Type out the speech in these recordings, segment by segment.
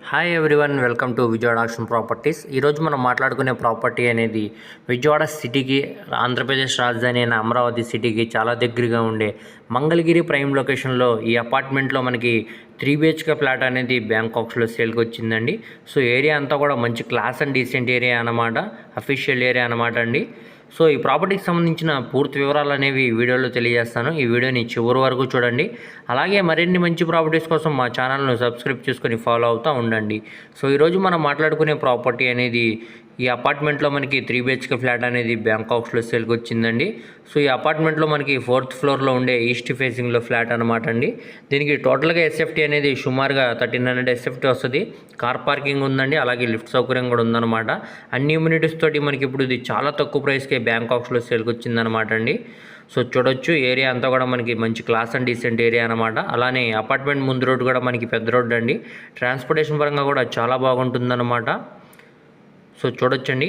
Hi everyone, welcome to Vijayawada auction properties. ఈరోజు మనం మాట్లాడుకునే ప్రాపర్టీ అనేది విజయవాడ సిటీకి, ఆంధ్రప్రదేశ్ రాజధాని అయిన అమరావతి సిటీకి చాలా దగ్గరగా ఉండే మంగళగిరి ప్రైమ్ లొకేషన్లో ఈ అపార్ట్మెంట్లో మనకి 3 BHK ఫ్లాట్ అనేది బ్యాంకాక్స్లో సేల్కి వచ్చిందండి. సో ఏరియా అంతా కూడా మంచి క్లాస్ అండ్ డీసెంట్ ఏరియా అన్నమాట, అఫీషియల్ ఏరియా అన్నమాట అండి. సో ఈ ప్రాపర్టీకి సంబంధించిన పూర్తి వివరాలు అనేవి వీడియోలో తెలియజేస్తాను. ఈ వీడియోని చివరి వరకు చూడండి. అలాగే మరిన్ని మంచి ప్రాపర్టీస్ కోసం మా ఛానల్ను సబ్స్క్రైబ్ చేసుకొని ఫాలో అవుతూ ఉండండి. సో ఈరోజు మనం మాట్లాడుకునే ప్రాపర్టీ అనేది ఈ అపార్ట్మెంట్లో మనకి 3 BHK ఫ్లాట్ అనేది బ్యాంకాక్స్లో సేల్కి వచ్చిందండి. సో ఈ అపార్ట్మెంట్లో మనకి 4th ఫ్లోర్లో ఉండే ఈస్ట్ ఫేసింగ్లో ఫ్లాట్ అనమాట అండి. దీనికి టోటల్గా ఎస్ఎఫ్టీ అనేది సుమారుగా 1300 ఎస్ఎఫ్టీ వస్తుంది. కార్ పార్కింగ్ ఉందండి, అలాగే లిఫ్ట్ సౌకర్యం కూడా ఉందన్నమాట. అన్ని ఇమ్యూనిటీస్ తోటి మనకి ఇప్పుడు ఇది చాలా తక్కువ ప్రైస్కే బ్యాంకాక్స్లో సేల్కి వచ్చిందనమాట అండి. సో చూడొచ్చు, ఏరియా అంతా కూడా మనకి మంచి క్లాస్ అండ్ డీసెంట్ ఏరియా అనమాట. అలానే అపార్ట్మెంట్ ముందు రోడ్డు కూడా మనకి పెద్ద రోడ్డు అండి. ట్రాన్స్పోర్టేషన్ పరంగా కూడా చాలా బాగుంటుందన్నమాట. సో చూడొచ్చండి,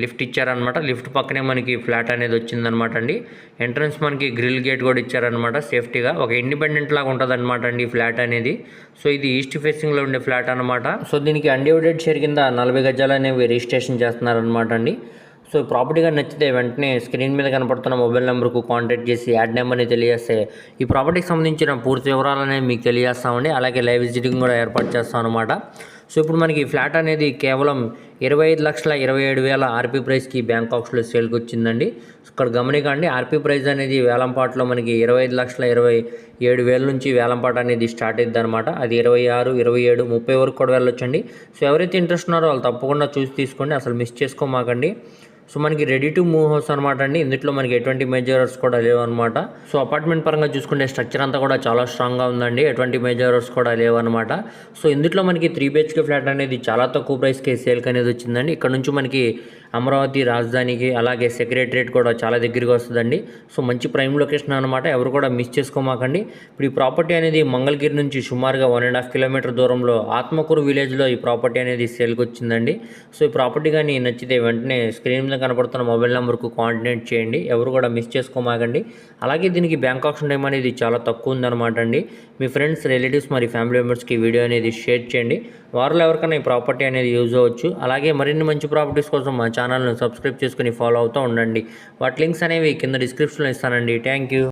లిఫ్ట్ ఇచ్చారనమాట. లిఫ్ట్ పక్కనే మనకి ఫ్లాట్ అనేది వచ్చిందనమాట అండి. ఎంట్రన్స్ మనకి గ్రిల్ గేట్ కూడా ఇచ్చారనమాట సేఫ్టీగా. ఒక ఇండిపెండెంట్ లాగా ఉంటుంది అనమాట అండి ఈ ఫ్లాట్ అనేది. సో ఇది ఈస్ట్ ఫేసింగ్లో ఉండే ఫ్లాట్ అనమాట. సో దీనికి అన్డివైడెడ్ షేర్ కింద 40 గజాలు అనేవి రిజిస్ట్రేషన్ చేస్తున్నారనమాట అండి. సో ప్రాపర్టీగా నచ్చితే వెంటనే స్క్రీన్ మీద కనపడుతున్న మొబైల్ నెంబర్కు కాంటాక్ట్ చేసి యాడ్ నెంబర్ని తెలియజేస్తే ఈ ప్రాపర్టీకి సంబంధించిన పూర్తి వివరాలు అనేవి మీకు తెలియజేస్తామండి. అలాగే లైవ్ విజిటింగ్ కూడా ఏర్పాటు చేస్తాం అనమాట. సో ఇప్పుడు మనకి ఫ్లాట్ అనేది కేవలం 25,27,000 ఆర్పీ ప్రైస్కి బ్యాంకాక్స్లో సేల్కి వచ్చిందండి. ఇక్కడ గమనికండి, ఆర్పీ ప్రైస్ అనేది వేలంపాట్లో మనకి 25,27,000 నుంచి వేలంపాట అనేది స్టార్ట్ అయింది అనమాట. అది 26, 27, 30 వరకు కూడా వెళ్ళొచ్చండి. సో ఎవరైతే ఇంట్రెస్ట్ ఉన్నారో వాళ్ళు తప్పకుండా చూసి తీసుకోండి, అసలు మిస్ చేసుకోమాకండి. సో మనకి రెడీ టు మూవ్ హౌస్ అనమాట అండి. ఇందులో మనకి ఎటువంటి మేజర్ ఎర్రర్స్ కూడా లేవు అనమాట. సో అపార్ట్మెంట్ పరంగా చూసుకుంటే స్ట్రక్చర్ అంతా కూడా చాలా స్ట్రాంగ్గా ఉందండి, ఎటువంటి మేజర్ ఎర్రర్స్ కూడా లేవు అనమాట. సో ఇందులో మనకి 3 BHK ఫ్లాట్ అనేది చాలా తక్కువ ప్రైస్కి సేల్కి అనేది వచ్చిందండి. ఇక్కడ నుంచి మనకి అమరావతి రాజధానికి అలాగే సెక్రటరియట్ కూడా చాలా దగ్గరగా వస్తుందండి. సో మంచి ప్రైమ్ లొకేషన్ అనమాట, ఎవరు కూడా మిస్ చేసుకోమాకండి. ఇప్పుడు ఈ ప్రాపర్టీ అనేది మంగళగిరి నుంచి సుమారుగా 1.5 కిలోమీటర్ దూరంలో ఆత్మకూరు విలేజ్లో ఈ ప్రాపర్టీ అనేది సేల్కి వచ్చిందండి. సో ఈ ప్రాపర్టీ కానీ నచ్చితే వెంటనే స్క్రీన్ మీద కనపడుతున్న మొబైల్ నెంబర్కు కాంటాక్ట్ చేయండి, ఎవరు కూడా మిస్ చేసుకోమాకండి. అలాగే దీనికి బ్యాంక్ ఆప్షన్ టైం అనేది చాలా తక్కువ ఉందన్నమాట అండి. మీ ఫ్రెండ్స్, రిలేటివ్స్ మరి ఫ్యామిలీ మెంబర్స్కి వీడియో అనేది షేర్ చేయండి, వారిలో ఎవరికైనా ఈ ప్రాపర్టీ అనేది యూజ్ అవ్వచ్చు. అలాగే మరిన్ని మంచి ప్రాపర్టీస్ కోసం మా ఛానల్ను సబ్స్క్రైబ్ చేసుకుని ఫాలో అవుతూ ఉండండి. వాటి లింక్స్ అనేవి కింద డిస్క్రిప్షన్లో ఇస్తానండి. Thank you.